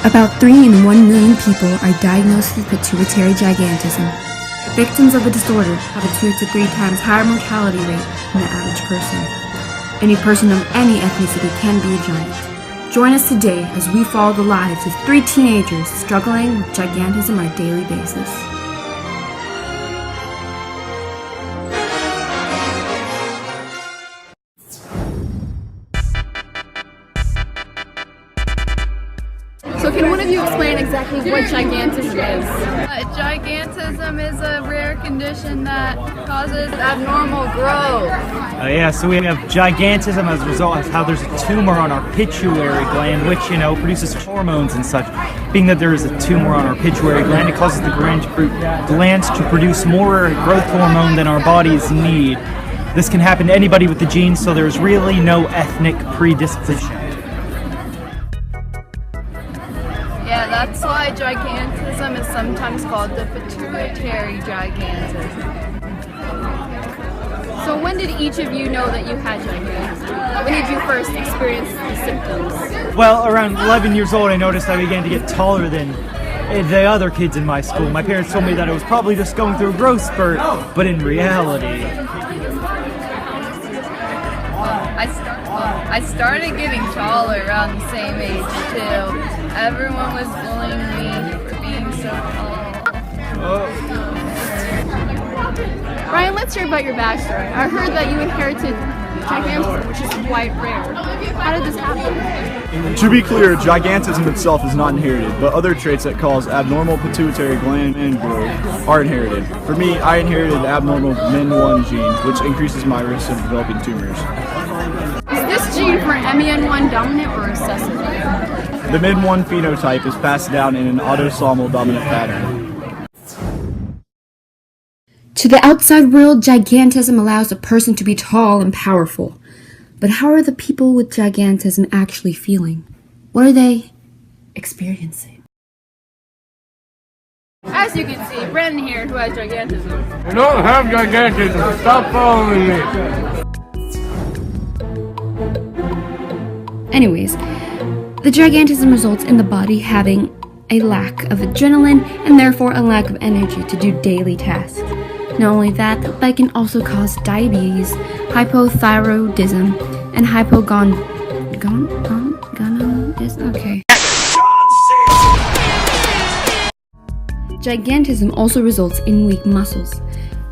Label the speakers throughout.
Speaker 1: About 3 in 1 million people are diagnosed with pituitary gigantism. Victims of the disorder have a 2 to 3 times higher mortality rate than the average person. Any person of any ethnicity can be a giant. Join us today as we follow the lives of 3 teenagers struggling with gigantism on a daily basis.
Speaker 2: So can one of you explain exactly what gigantism is?
Speaker 3: Gigantism is a rare condition that causes abnormal growth.
Speaker 4: So we have gigantism as a result of how there's a tumor on our pituitary gland, which, produces hormones and such. Being that there is a tumor on our pituitary gland, it causes the glands to produce more growth hormone than our bodies need. This can happen to anybody with the genes, so there's really no ethnic predisposition.
Speaker 3: Yeah, that's why gigantism is sometimes called the pituitary gigantism.
Speaker 2: So when did each of you know that you had gigantism? When did you first experience the symptoms?
Speaker 4: Well, around 11 years old, I noticed I began to get taller than the other kids in my school. My parents told me that I was probably just going through a growth spurt, but in reality...
Speaker 3: I started getting taller around the same age too. Everyone was bullying me for being so tall.
Speaker 2: Ryan, let's hear about your backstory. I heard that you inherited gigantism, which is quite rare. How did this happen?
Speaker 5: To be clear, gigantism itself is not inherited, but other traits that cause abnormal pituitary gland growth are inherited. For me, I inherited the abnormal MEN1 gene, which increases my risk of developing tumors.
Speaker 2: Is this gene for MEN1 dominant or recessive?
Speaker 5: The MEN1 phenotype is passed down in an autosomal dominant pattern.
Speaker 1: To the outside world, gigantism allows a person to be tall and powerful. But how are the people with gigantism actually feeling? What are they experiencing?
Speaker 2: As you can see, Brendan here, who has gigantism.
Speaker 6: I don't have gigantism. Stop following me.
Speaker 1: Anyways, the gigantism results in the body having a lack of adrenaline and therefore a lack of energy to do daily tasks. Not only that, but it can also cause diabetes, hypothyroidism, and Gigantism also results in weak muscles.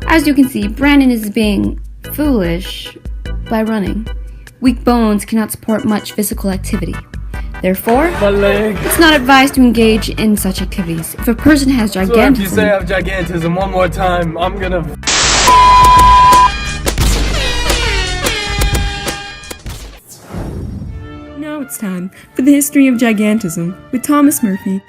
Speaker 1: As you can see, Brandon is being foolish by running. Weak bones cannot support much physical activity. Therefore, it's not advised to engage in such activities. If a person has gigantism...
Speaker 6: So if you say I have gigantism one more time, I'm gonna...
Speaker 1: Now it's time for the history of gigantism with Thomas Murphy.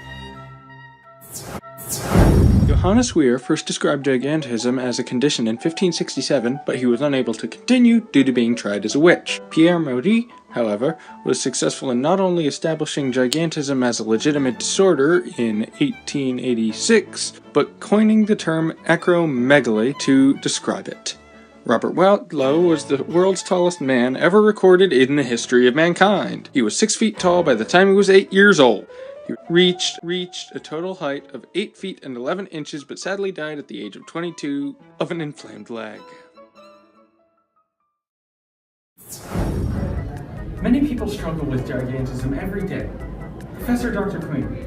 Speaker 7: Johannes Weir first described gigantism as a condition in 1567, but he was unable to continue due to being tried as a witch. Pierre Maury, however, was successful in not only establishing gigantism as a legitimate disorder in 1886, but coining the term acromegaly to describe it. Robert Wadlow was the world's tallest man ever recorded in the history of mankind. He was 6 feet tall by the time he was 8 years old. He reached a total height of 8 feet and 11 inches, but sadly died at the age of 22 of an inflamed leg.
Speaker 8: Many people struggle with gigantism every day. Professor Dr. Queen,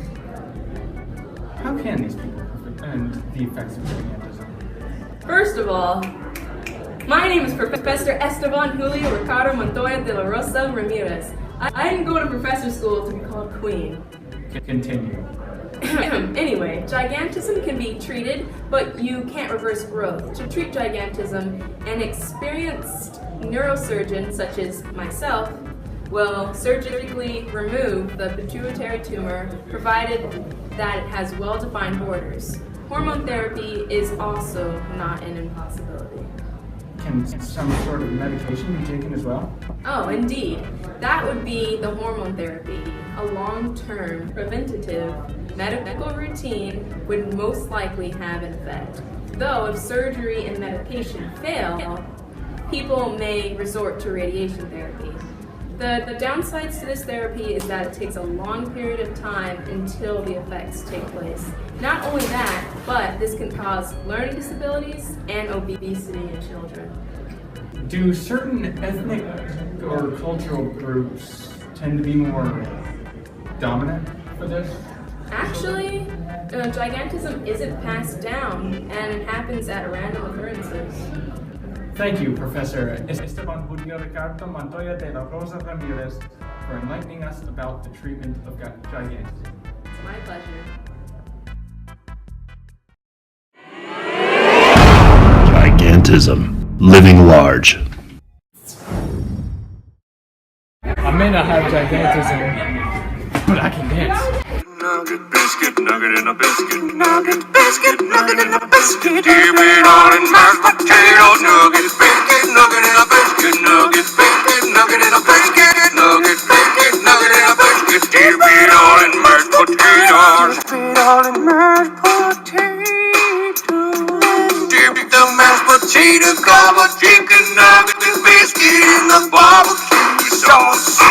Speaker 8: how can these people and the effects of gigantism?
Speaker 9: First of all, my name is Professor Esteban Julio Ricardo Montoya de la Rosa Ramirez. I didn't go to professor school to be called Queen.
Speaker 8: Continue.
Speaker 9: Anyway, gigantism can be treated, but you can't reverse growth. To treat gigantism, an experienced neurosurgeon, such as myself, will surgically remove the pituitary tumor, provided that it has well-defined borders. Hormone therapy is also not an impossibility.
Speaker 8: Can some sort of medication be taken as well?
Speaker 9: Oh, indeed. That would be the hormone therapy. A long-term, preventative medical routine would most likely have an effect. Though, if surgery and medication fail, people may resort to radiation therapy. The downsides to this therapy is that it takes a long period of time until the effects take place. Not only that, but this can cause learning disabilities and obesity in children.
Speaker 8: Do certain ethnic or cultural groups tend to be more dominant for this?
Speaker 9: Actually, gigantism isn't passed down, and it happens at random occurrences.
Speaker 8: Thank you, Professor Esteban Julio Ricardo Montoya de la Rosa Ramirez, for enlightening us about the treatment of gigantism.
Speaker 9: It's my pleasure.
Speaker 10: Gigantism. Living large.
Speaker 8: I may not have gigantism, but I can dance.
Speaker 11: Nugget, biscuit, nugget in a biscuit, nugget, biscuit, nugget in a biscuit. Dip it all in mashed potatoes, nugget, biscuit, nugget in a biscuit, nugget, biscuit, nugget in a biscuit, nugget, biscuit, nugget in a biscuit. Dip it all in mashed potatoes, dip it all in mashed potatoes. Dip the mashed potatoes, gobble chicken nugget and biscuit in the barbecue sauce.